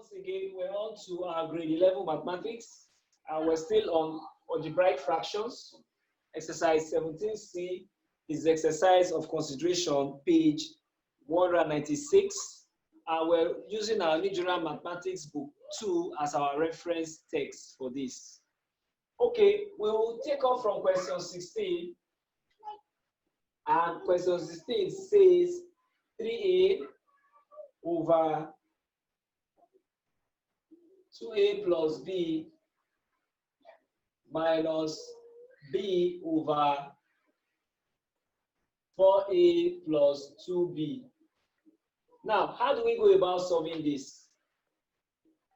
Once again, we're on to our grade 11 mathematics, and we're still on algebraic fractions. Exercise 17C is exercise of consideration, page 196. And we're using our New General Mathematics book 2 as our reference text for this. Okay, we will take off from question 16. And question 16 says 3a over 2a plus b minus b over 4a plus 2b. Now, how do we go about solving this?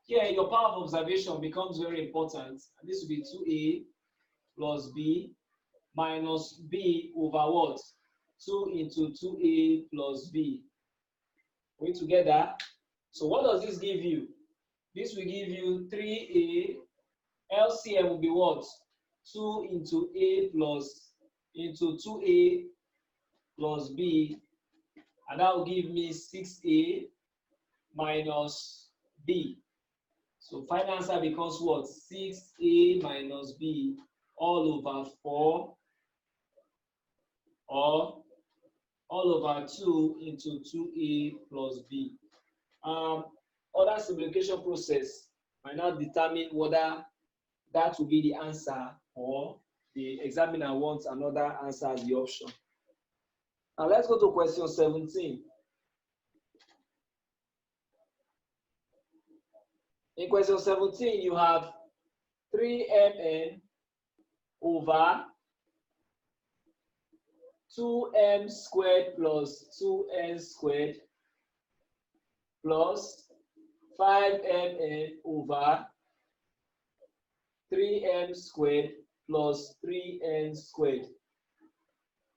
Here, your power of observation becomes very important. And this will be 2a plus b minus b over what? 2 into 2a plus b. Going together. So what does this give you? This will give you 3a. LCM will be what? 2 into a plus into 2a plus b. And that will give me 6a minus b. So final answer becomes what? 6a minus b all over 4 or all over 2 into 2a plus b. Other simplification process might not determine whether that will be the answer or the examiner wants another answer as the option. Now let's go to question 17. In question 17, you have 3mn over 2m squared plus 2n squared plus 5mn over 3m squared plus 3n squared.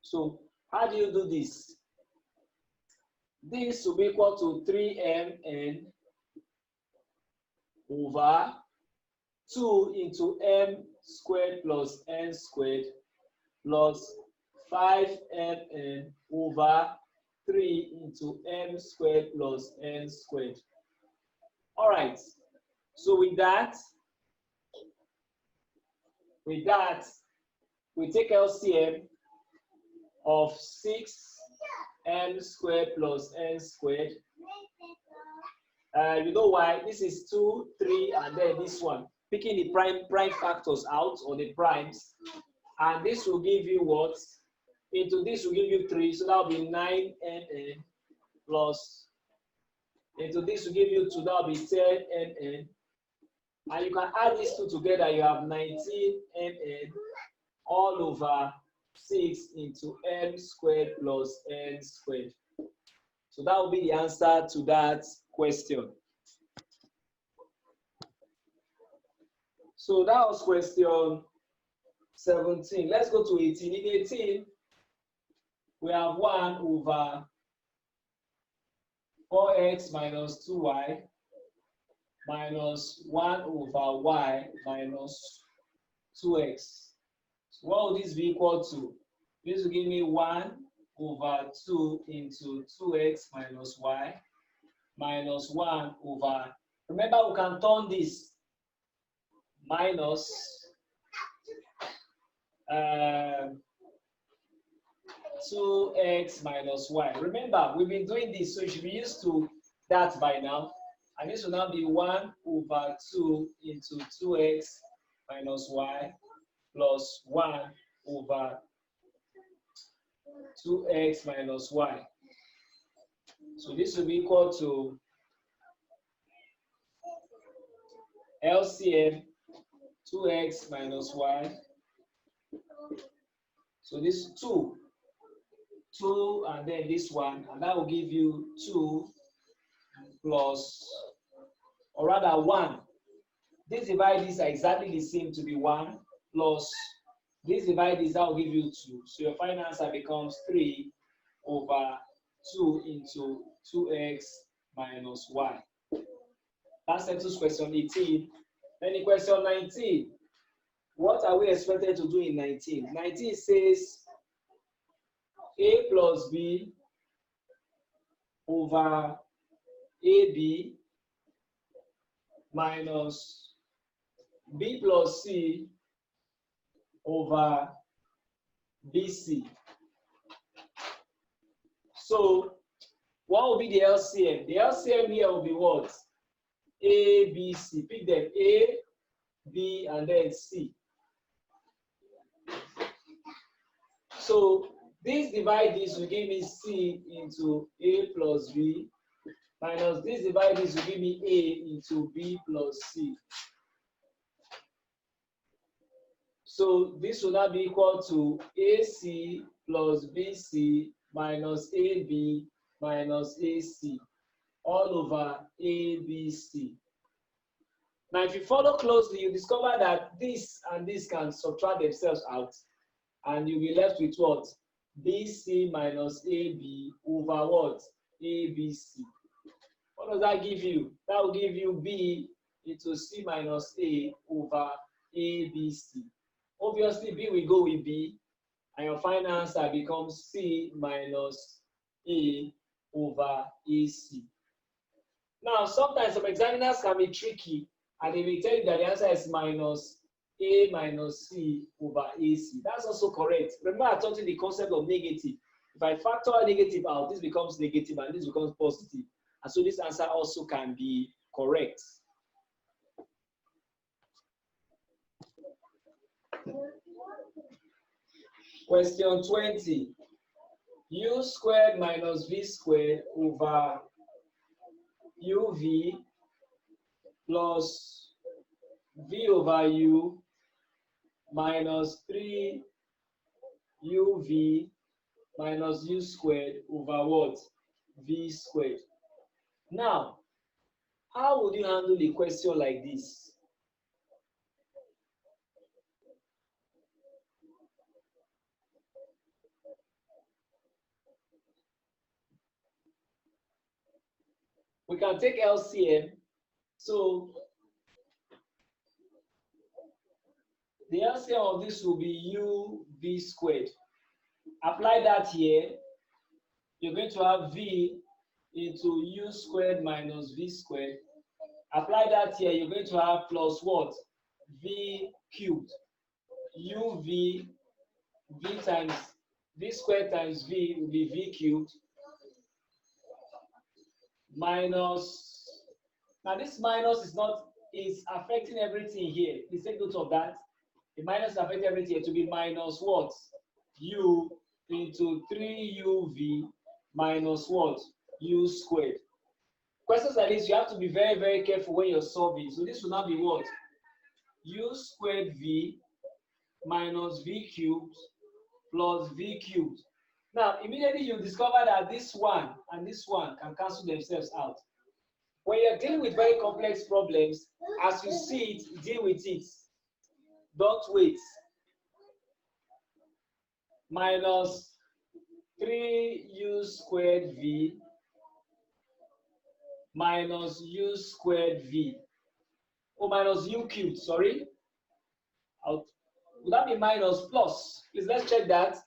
So how do you do this? This will be equal to 3mn over 2 into m squared plus n squared plus 5mn over 3 into m squared plus n squared. All right. So with that, we take LCM of 6m squared plus n squared. You know why? This is 2, 3, and then this one. Picking the prime factors out, or the primes. And this will give you what? Into this will give you 3, so that will be 9mn plus. Into this will give you 2, that will be 10mn. And you can add these two together, you have 19mn all over 6 into m squared plus n squared. So that will be the answer to that question. So that was question 17. Let's go to 18. In 18, we have 1 over 4x minus 2y minus 1 over y minus 2x. So what will this be equal to? This will give me 1 over 2 into 2x minus y minus 1 over, remember we can turn this minus 2x minus y. Remember, we've been doing this, so you should be used to that by now. And this will now be 1 over 2 into 2x minus y plus 1 over 2x minus y. So this will be equal to LCM 2x minus y. So this 2, and then this one, and that will give you 2 plus, or rather 1. This divide these are exactly the same to be 1 plus this divide this, that will give you 2. So your final answer becomes 3 over 2 into 2x minus y. That settles question 18. Then in question 19, what are we expected to do in 19? 19 says a plus b over ab minus B plus C over BC. So what will be the LCM? The LCM here will be what? A, B, C. Pick them A, B, and then C. So this divide this will give me C into A plus B minus this divide this will give me A into B plus C. So this will now be equal to AC plus BC minus AB minus AC all over ABC. Now, if you follow closely, you discover that this and this can subtract themselves out, and you'll be left with what? BC minus AB over what? ABC. What does that give you? That will give you B into C minus A over ABC. Obviously, B will go with B, and your final answer becomes C minus A over AC. Now, sometimes some examiners can be tricky, and they will tell you that the answer is minus A minus C over AC. That's also correct. Remember, I taught you the concept of negative. If I factor a negative out, this becomes negative and this becomes positive. And so this answer also can be correct. Question 20. U squared minus V squared over UV plus V over U minus 3UV minus U squared over what? V squared. Now, how would you handle a question like this? We can take LCM. So the LCM of this will be UV squared. Apply that here. You're going to have V into U squared minus V squared. Apply that here. You're going to have plus what? V cubed. UV, V times V squared times V will be V cubed minus, now this minus is affecting everything here. Please take note of that. The minus is affecting everything here to be minus what? U into 3UV minus what? U squared. Questions like this, you have to be very, very careful when you're solving. So this will now be what? U squared V minus V cubed plus V cubed. Now, immediately you discover that this one and this one can cancel themselves out. When you're dealing with very complex problems, as you see it, deal with it. Don't wait. Minus 3U squared V minus U squared V. Oh, minus U cubed, sorry. Would that be minus plus? Please, let's check that.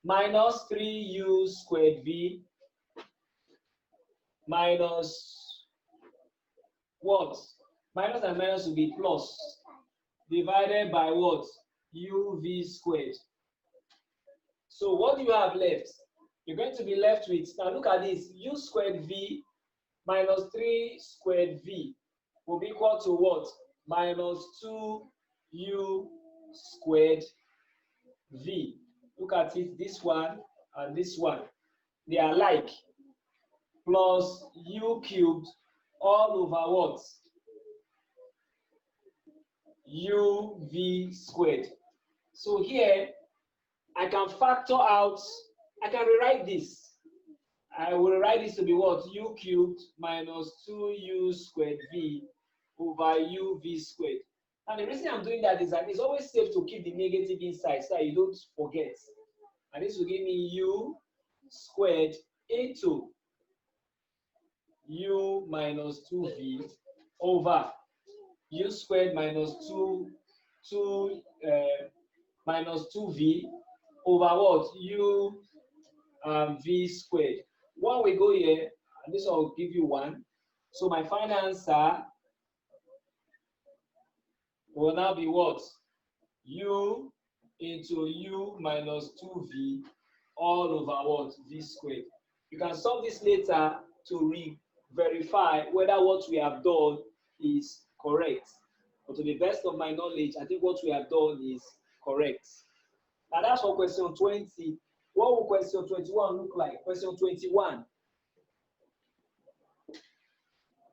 Minus 3U squared V minus what? Minus and minus will be plus divided by what? UV squared. So what do you have left? You're going to be left with, now look at this, U squared V minus 3 squared V will be equal to what? Minus 2U squared V. Look at it, this one and this one. They are alike. Plus U cubed all over what? UV squared. So here, I can factor out, I can rewrite this. I will write this to be what? U cubed minus 2U squared V over UV squared. And the reason I'm doing that is that it's always safe to keep the negative inside so that you don't forget. And this will give me U squared into U minus 2V over U squared minus 2V over what? U V squared. One will go here, and this one will give you 1. So my final answer will now be what? U into U minus 2V all over what? V squared. You can solve this later to verify whether what we have done is correct. But to the best of my knowledge, I think what we have done is correct. Now that's for question 20. What will question 21 look like? Question 21.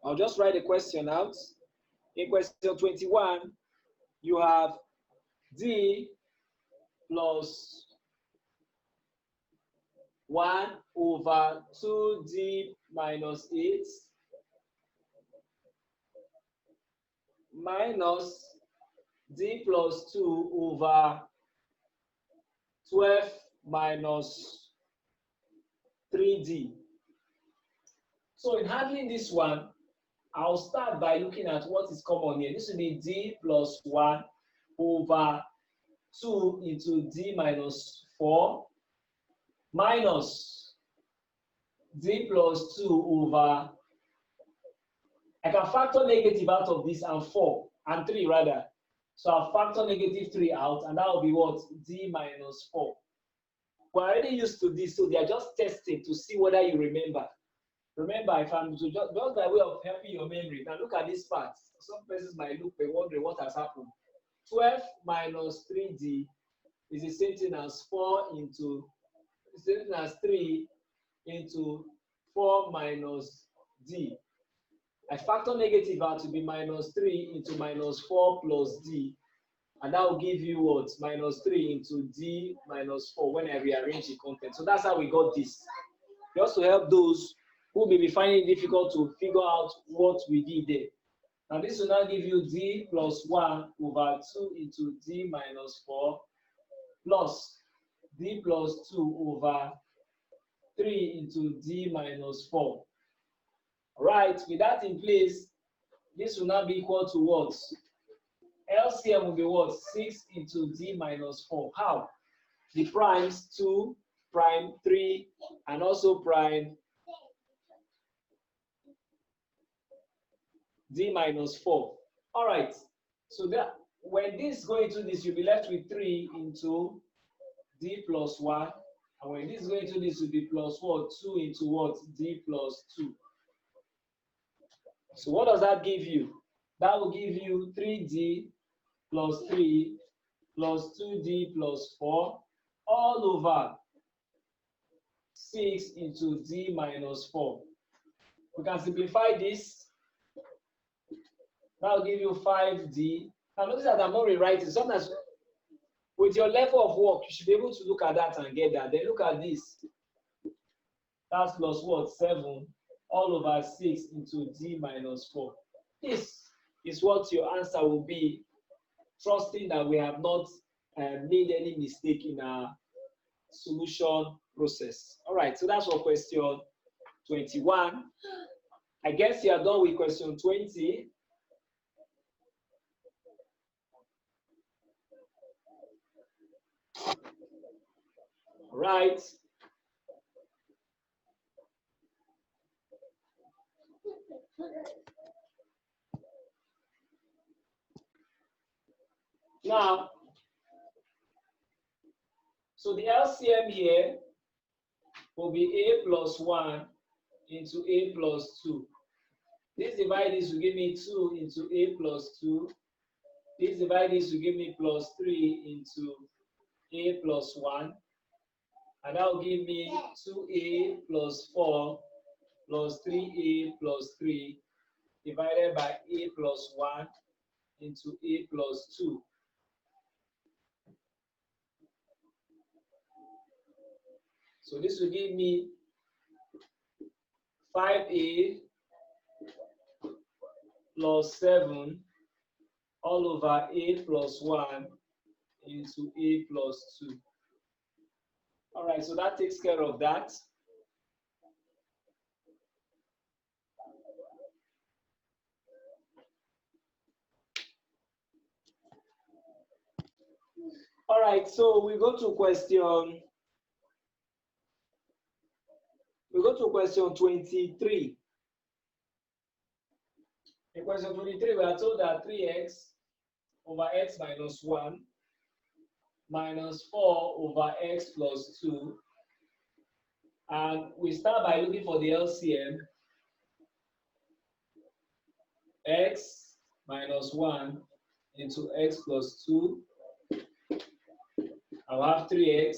I'll just write the question out. In question 21, you have D plus 1 over 2D minus 8 minus D plus 2 over 12 minus 3D. So in handling this one, I'll start by looking at what is common here. This will be D plus 1 over 2 into D minus 4 minus D plus 2 over, I can factor negative out of this and 4 and 3 rather. So I'll factor negative 3 out and that will be what? D minus 4. We're already used to this, so they are just testing to see whether you remember. Remember, if I'm to just by way of helping your memory, now look at this part. Some persons might look and wondering what has happened. 12 minus 3D is the same thing as 3 into 4 minus D. I factor negative out to be minus 3 into minus 4 plus D. And that will give you what? Minus 3 into D minus 4 when I rearrange the content. So that's how we got this. Just to help those who may be finding it difficult to figure out what we did there. Now this will now give you D plus 1 over 2 into D minus 4 plus D plus 2 over 3 into D minus 4. All right, with that in place, this will now be equal to what? LCM will be what? 6 into D minus 4. How? The primes 2, prime 3, and also prime D minus 4. All right. So that when this go into this, you'll be left with 3 into D plus 1. And when this go into this, will be plus what? 2 into what? D plus 2. So what does that give you? That will give you 3D plus 3 plus 2D plus 4 all over 6 into D minus 4. We can simplify this. That will give you 5D. Now notice that I'm not rewriting. Sometimes with your level of work, you should be able to look at that and get that. Then look at this. That's plus what? 7 all over 6 into D minus 4. This is what your answer will be, trusting that we have not made any mistake in our solution process. All right, so that's for question 21. I guess you are done with question 20. All right. Now, so the LCM here will be A plus 1 into A plus 2. This divide this will give me 2 into A plus 2. This divide this will give me plus 3 into A plus 1. And that will give me 2A plus 4 plus 3A plus 3 divided by A plus 1 into A plus 2. So this will give me 5A plus 7 all over A plus 1 into A plus 2. All right, so that takes care of that. All right, so we go to question 23. In question 23, we are told that 3x over x minus 1 minus 4 over x plus 2. And we start by looking for the LCM. X minus 1 into x plus 2. I'll have 3x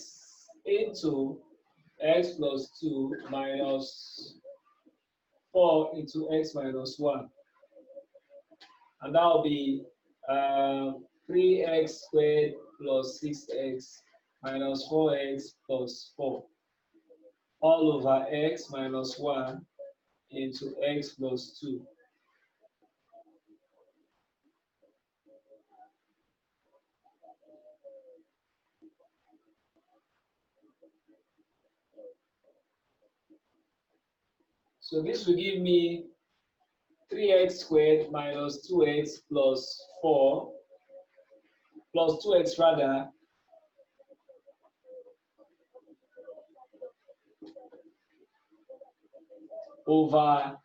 into x plus 2 minus 4 into x minus 1. And that will be 3x squared plus 6x minus 4x plus 4 all over x minus 1 into x plus 2. So this will give me 3x squared minus 2x plus 4 plus 2x rather over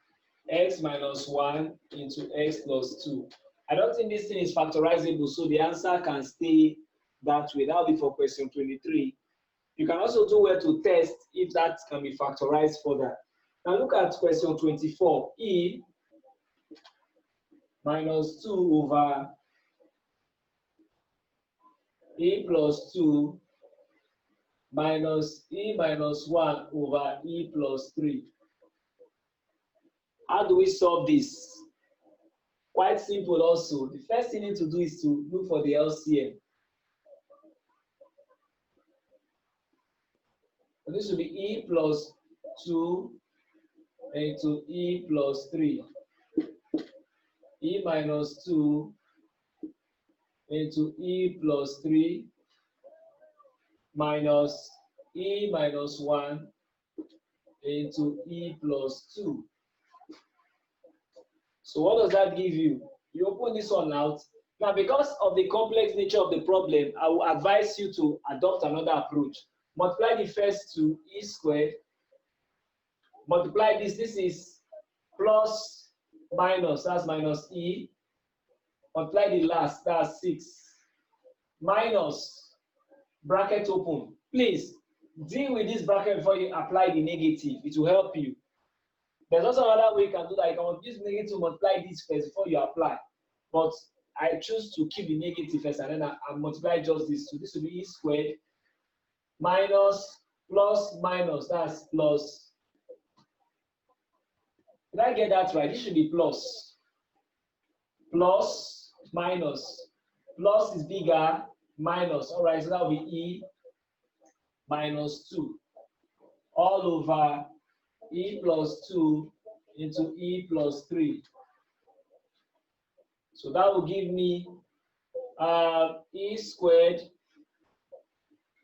x minus 1 into x plus 2. I don't think this thing is factorizable, so the answer can stay that way. That will be for question 23. You can also do well to test if that can be factorized further. Now look at question 24. E minus 2 over e plus 2 minus e minus 1 over e plus 3. How do we solve this? Quite simple also. The first thing you need to do is to look for the LCM. So this will be e plus 2 into e plus 3. E minus 2 into e plus 3 minus e minus 1 into e plus 2. So what does that give you? You open this one out. Now, because of the complex nature of the problem, I will advise you to adopt another approach. Multiply the first to e squared. Multiply this. This is plus minus, that's minus e. Multiply the last, that's 6. Minus, bracket open. Please, deal with this bracket before you apply the negative. It will help you. There's also another way you can do that. You can use negative to multiply this first before you apply. But I choose to keep the negative first and then I multiply just this. So this will be e squared minus plus minus, that's plus. Did I get that right? This should be plus. Plus minus. Plus is bigger, minus. All right, so that will be e minus 2 all over e plus 2 into e plus 3. So that will give me e squared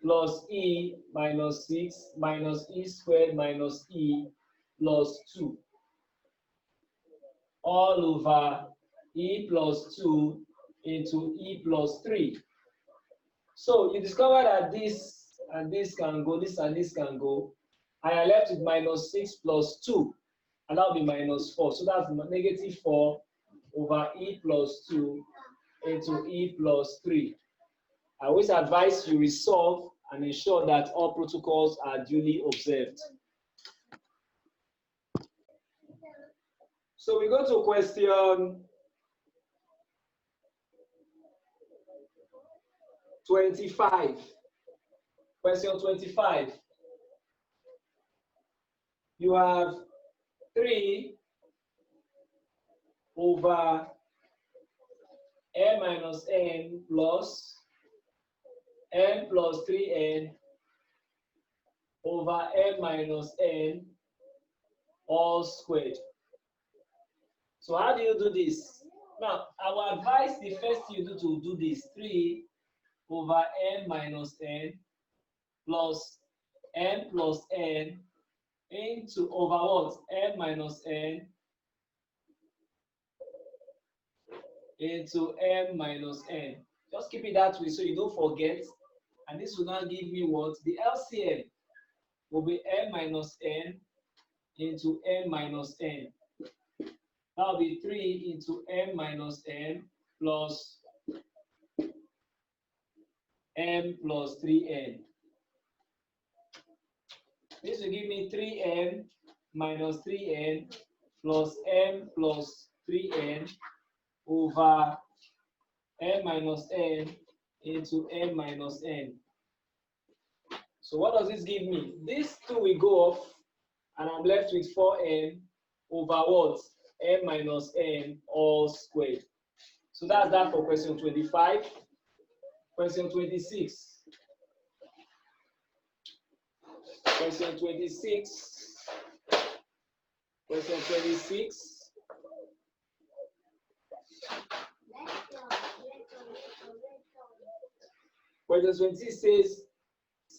plus e minus 6 minus e squared minus e plus 2 all over e plus 2 into e plus 3. So you discover that this and this can go, this and this can go. I am left with minus 6 plus 2, and that will be minus 4. So that's negative 4 over e plus 2 into e plus 3. I always advise you resolve and ensure that all protocols are duly observed. So we go to question 25. Question 25. You have 3 over n minus n plus n plus 3n over n minus n all squared. So how do you do this? Now, I will advise the first thing you do to do this, 3 over n minus n plus n into over what? N minus n into m minus n. Just keep it that way so you don't forget. And this will now give me what? The LCM will be n minus n into n minus n. That will be 3 into n minus n plus m plus 3n. This will give me 3m minus 3n plus m plus 3n over m minus n into m minus n. So what does this give me? This 2 will go off, and I'm left with 4n over what? M minus n all squared. So that's that for question 25. Question 26. Question 26. Question 26. Question 26 says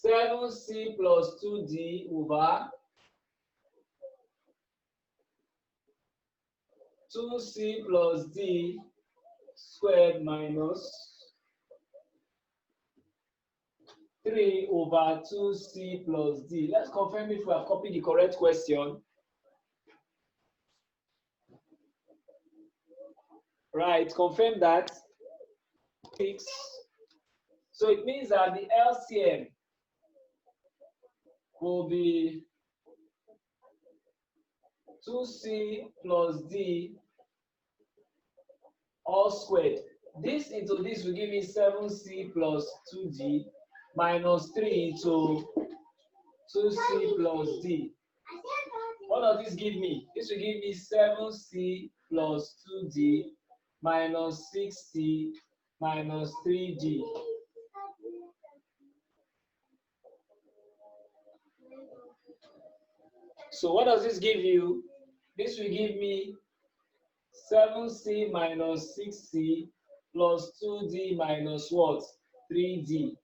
7c plus 2d over 2c plus d squared minus 3 over 2c plus d. Let's confirm if we have copied the correct question. Right, confirm that. 6. So it means that the LCM will be 2c plus d all squared. This into this will give me 7c plus 2d minus 3 into 2c plus d. What does this give me? This will give me 7c plus 2d minus 6c minus 3d. So what does this give you? This will give me 7c minus 6c plus 2d minus what? 3d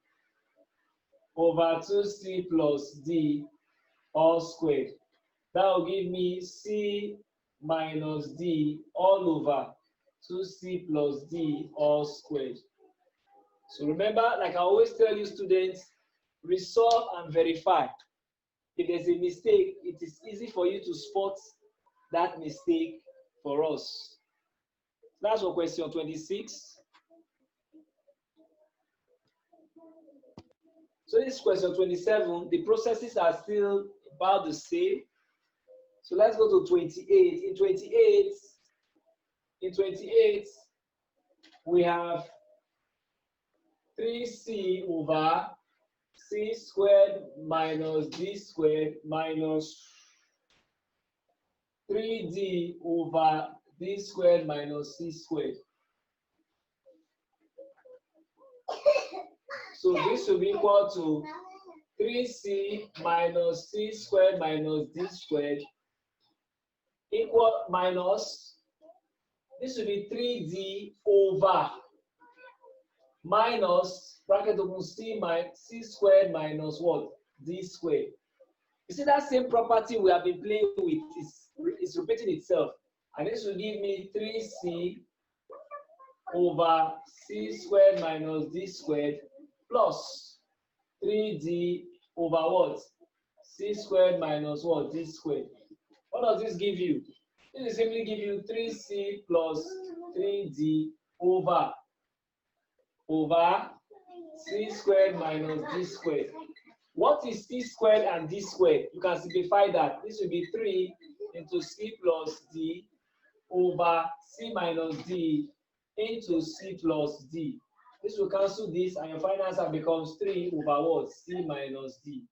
over 2c plus d all squared. That will give me c minus d all over 2c plus d all squared. So remember, like I always tell you students, resolve and verify. If there's a mistake, it is easy for you to spot that mistake for us. That's for question 26. So this is question 27. The processes are still about the same. So let's go to 28. In 28, we have 3c over c squared minus d squared minus 3d over d squared minus c squared. So this will be equal to 3c minus c squared minus d squared equal minus, this will be 3d over minus bracket open c squared minus what? D squared. You see that same property we have been playing with is repeating itself. And this will give me 3c over c squared minus d squared plus 3d over what? C squared minus what? D squared. What does this give you? This will simply give you 3c plus 3d over c squared minus d squared. What is c squared and d squared? You can simplify that. This will be 3 into c plus d over c minus d into c plus d. This will cancel this, and your final answer becomes 3 over what? C minus d.